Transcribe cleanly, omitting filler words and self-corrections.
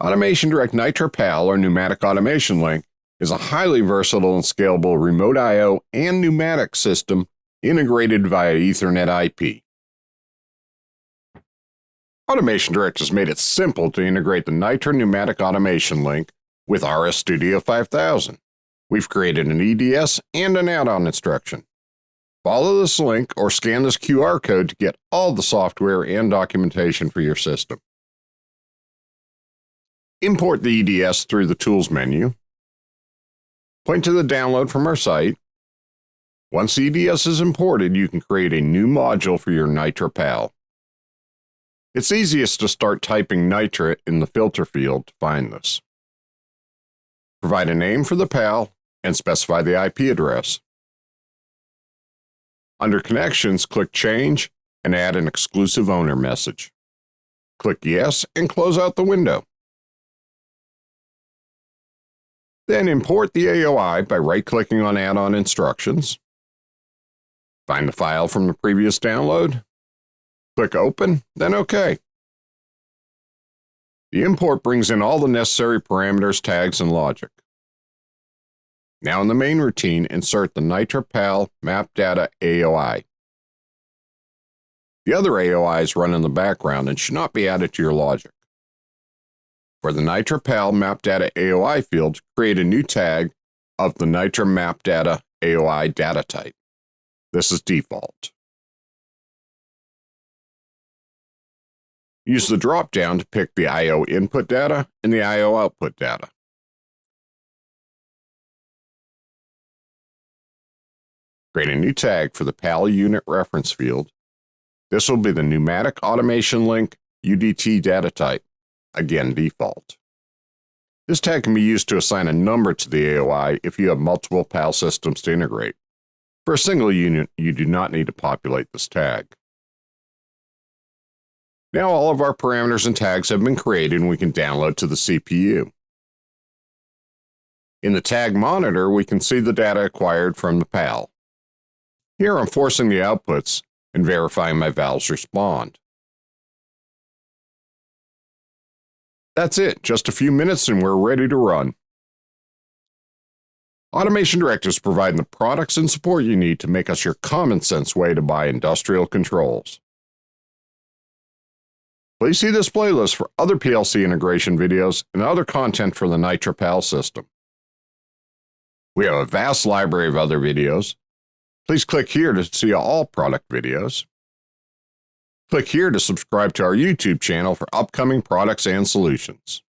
Automation Direct NitroPal or Pneumatic Automation Link is a highly versatile and scalable remote I/O and pneumatic system integrated via Ethernet IP. Automation Direct has made it simple to integrate the Nitro Pneumatic Automation Link with RStudio 5000. We've created an EDS and an add-on instruction. Follow this link or scan this QR code to get all the software and documentation for your system. Import the EDS through the Tools menu. Point to the download from our site. Once the EDS is imported, you can create a new module for your NitroPal. It's easiest to start typing Nitra in the filter field to find this. Provide a name for the PAL and specify the IP address. Under Connections, click Change and add an exclusive owner message. Click Yes and close out the window. Then import the AOI by right-clicking on Add-on Instructions. Find the file from the previous download. Click Open, then OK. The import brings in all the necessary parameters, tags, and logic. Now in the main routine, insert the NitroPal map data AOI. The other AOIs run in the background and should not be added to your logic. For the NitroPal map data AOI field, create a new tag of the Nitro map data AOI data type. This is default. Use the drop-down to pick the I/O input data and the I/O output data. Create a new tag for the PAL unit reference field. This will be the Pneumatic Automation Link UDT data type, again default. This tag can be used to assign a number to the AOI if you have multiple PAL systems to integrate. For a single unit, you do not need to populate this tag. Now all of our parameters and tags have been created and we can download to the CPU. In the tag monitor, we can see the data acquired from the PAL. Here I'm forcing the outputs and verifying my valves respond. That's it, just a few minutes and we're ready to run. Automation Direct is providing the products and support you need to make us your common sense way to buy industrial controls. Please see this playlist for other PLC integration videos and other content for the NitroPal system. We have a vast library of other videos. Please click here to see all product videos. Click here to subscribe to our YouTube channel for upcoming products and solutions.